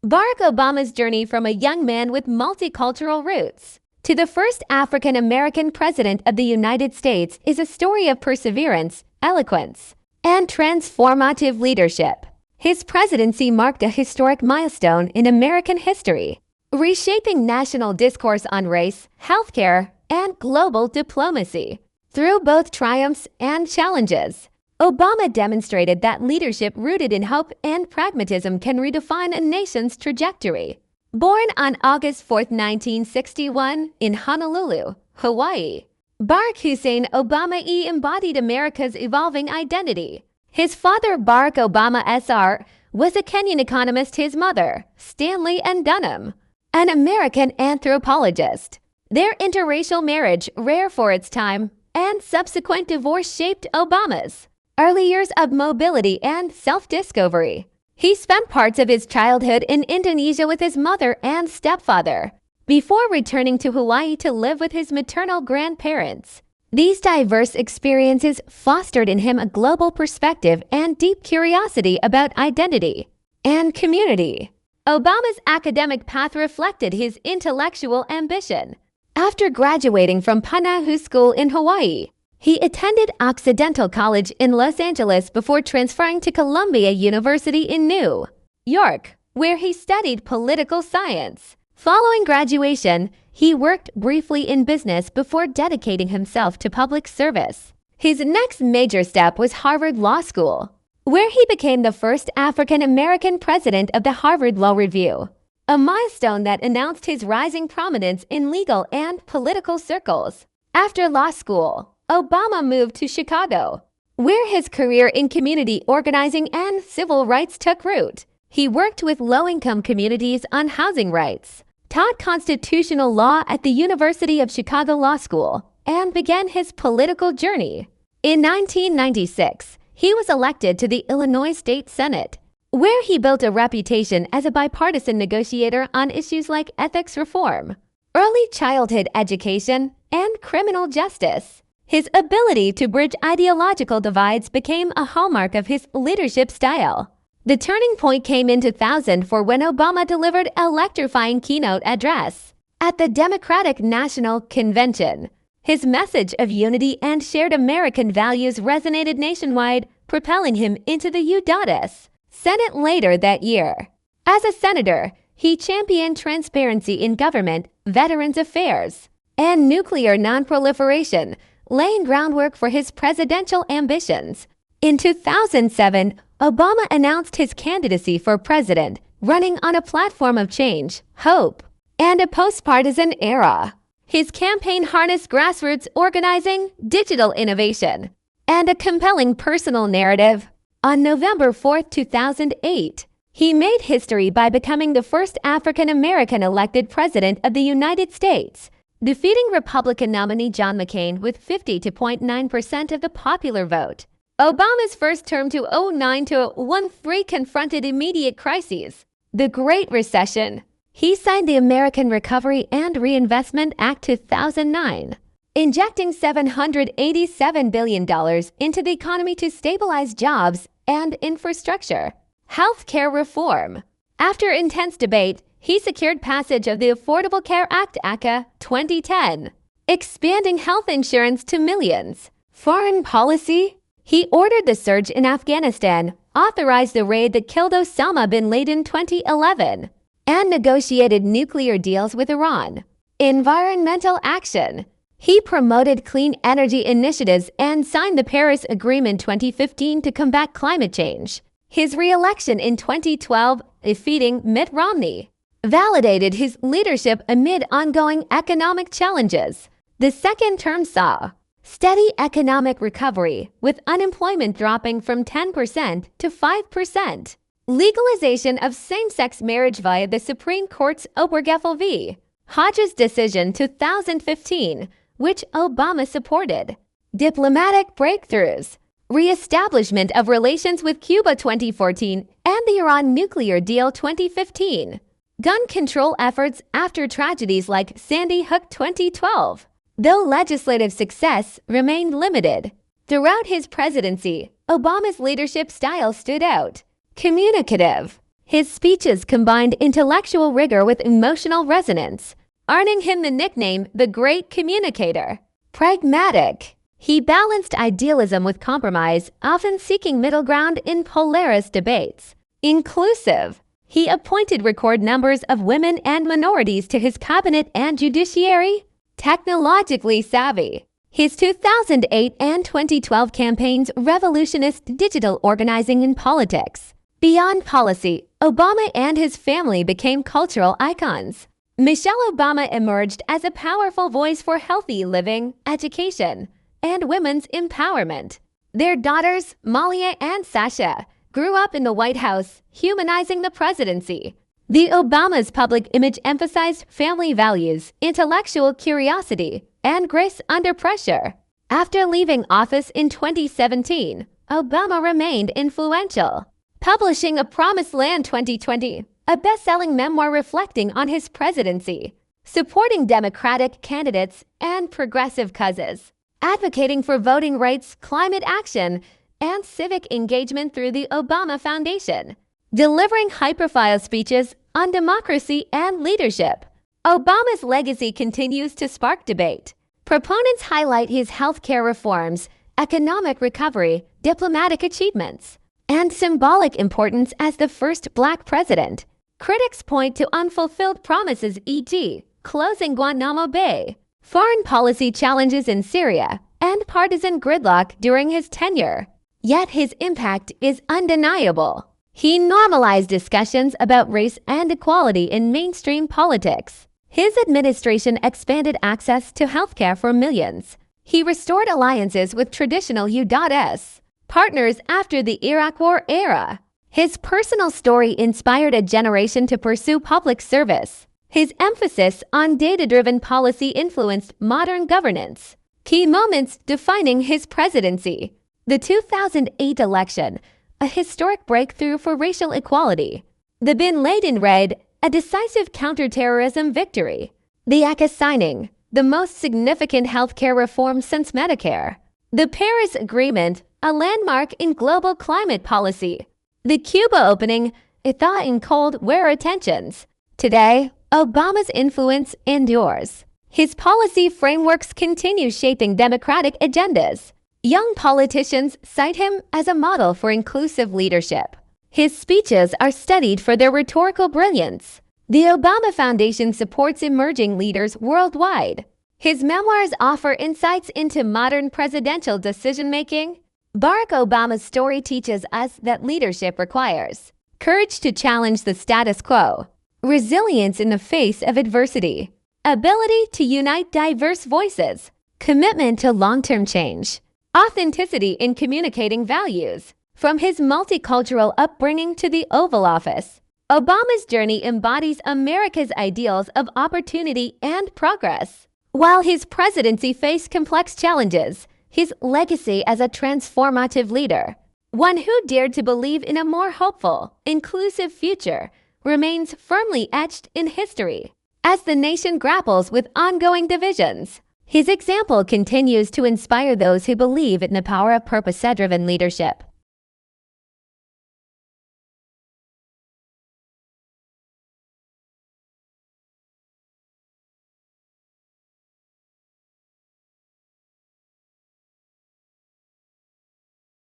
Barack Obama's journey from a young man with multicultural roots to the first African American president of the United States is a story of perseverance, eloquence, and transformative leadership. His presidency marked a historic milestone in American history, reshaping national discourse on race, healthcare, and global diplomacy. Through both triumphs and challenges, Obama demonstrated that leadership rooted in hope and pragmatism can redefine a nation's trajectory. Born on August 4, 1961, in Honolulu, Hawaii, Barack Hussein Obama embodied America's evolving identity. His father, Barack Obama Sr., was a Kenyan economist, his mother, Stanley and Dunham, an American anthropologist. Their interracial marriage, rare for its time, and subsequent divorce shaped Obama's early years of mobility and self-discovery. He spent parts of his childhood in Indonesia with his mother and stepfather, before returning to Hawaii to live with his maternal grandparents. These diverse experiences fostered in him a global perspective and deep curiosity about identity and community. Obama's academic path reflected his intellectual ambition. After graduating from Punahou School in Hawaii, he attended Occidental College in Los Angeles before transferring to Columbia University in New York, where he studied political science. Following graduation, he worked briefly in business before dedicating himself to public service. His next major step was Harvard Law School, where he became the first African American president of the Harvard Law Review, a milestone that announced his rising prominence in legal and political circles. After law school, Obama moved to Chicago, where his career in community organizing and civil rights took root. He worked with low-income communities on housing rights, taught constitutional law at the University of Chicago Law School, and began his political journey. In 1996, he was elected to the Illinois State Senate, where he built a reputation as a bipartisan negotiator on issues like ethics reform, early childhood education, and criminal justice. His ability to bridge ideological divides became a hallmark of his leadership style. The turning point came in 2004 when Obama delivered an electrifying keynote address at the Democratic National Convention. His message of unity and shared American values resonated nationwide, propelling him into the U.S. Senate later that year. As a senator, he championed transparency in government, veterans affairs, and nuclear nonproliferation, laying groundwork for his presidential ambitions. In 2007, Obama announced his candidacy for president, running on a platform of change, hope, and a post-partisan era. His campaign harnessed grassroots organizing, digital innovation, and a compelling personal narrative. On November 4, 2008, he made history by becoming the first African-American elected president of the United States, defeating Republican nominee John McCain with 50.9% of the popular vote. Obama's first term 2009-2013 confronted immediate crises. The Great Recession. He signed the American Recovery and Reinvestment Act 2009, injecting $787 billion into the economy to stabilize jobs and infrastructure. Healthcare reform. After intense debate, he secured passage of the Affordable Care Act (ACA) 2010, expanding health insurance to millions. Foreign policy. He ordered the surge in Afghanistan, authorized the raid that killed Osama bin Laden in 2011, and negotiated nuclear deals with Iran. Environmental action. He promoted clean energy initiatives and signed the Paris Agreement 2015 to combat climate change. His re-election in 2012, defeating Mitt Romney, validated his leadership amid ongoing economic challenges. The second term saw steady economic recovery, with unemployment dropping from 10% to 5%. Legalization of same-sex marriage via the Supreme Court's Obergefell v. Hodges decision 2015, which Obama supported. Diplomatic breakthroughs. Re-establishment of relations with Cuba 2014 and the Iran nuclear deal 2015. Gun control efforts after tragedies like Sandy Hook 2012. Though legislative success remained limited, throughout his presidency, Obama's leadership style stood out. Communicative. His speeches combined intellectual rigor with emotional resonance, earning him the nickname the Great Communicator. Pragmatic. He balanced idealism with compromise, often seeking middle ground in polarized debates. Inclusive. He appointed record numbers of women and minorities to his cabinet and judiciary. Technologically savvy. His 2008 and 2012 campaigns revolutionized digital organizing in politics. Beyond policy, Obama and his family became cultural icons. Michelle Obama emerged as a powerful voice for healthy living, education, and women's empowerment. Their daughters, Malia and Sasha, grew up in the White House, humanizing the presidency. The Obama's public image emphasized family values, intellectual curiosity, and grace under pressure. After leaving office in 2017, Obama remained influential, publishing A Promised Land 2020, a best-selling memoir reflecting on his presidency, supporting Democratic candidates and progressive causes, advocating for voting rights, climate action, and civic engagement through the Obama Foundation, delivering high-profile speeches on democracy and leadership. Obama's legacy continues to spark debate. Proponents highlight his healthcare reforms, economic recovery, diplomatic achievements, and symbolic importance as the first Black president. Critics point to unfulfilled promises, e.g., closing Guantanamo Bay, foreign policy challenges in Syria, and partisan gridlock during his tenure. Yet his impact is undeniable. He normalized discussions about race and equality in mainstream politics. His administration expanded access to healthcare for millions. He restored alliances with traditional U.S. partners after the Iraq War era. His personal story inspired a generation to pursue public service. His emphasis on data-driven policy influenced modern governance. Key moments defining his presidency. The 2008 election, a historic breakthrough for racial equality. The Bin Laden raid, a decisive counterterrorism victory. The ACA signing, the most significant healthcare reform since Medicare. The Paris Agreement, a landmark in global climate policy. The Cuba opening, a thaw in Cold War tensions. Today, Obama's influence endures. His policy frameworks continue shaping democratic agendas. Young politicians cite him as a model for inclusive leadership. His speeches are studied for their rhetorical brilliance. The Obama Foundation supports emerging leaders worldwide. His memoirs offer insights into modern presidential decision-making. Barack Obama's story teaches us that leadership requires courage to challenge the status quo, resilience in the face of adversity, ability to unite diverse voices, commitment to long-term change, authenticity in communicating values. From his multicultural upbringing to the Oval Office, Obama's journey embodies America's ideals of opportunity and progress. While his presidency faced complex challenges, his legacy as a transformative leader, one who dared to believe in a more hopeful, inclusive future, remains firmly etched in history. As the nation grapples with ongoing divisions, his example continues to inspire those who believe in the power of purpose-driven leadership.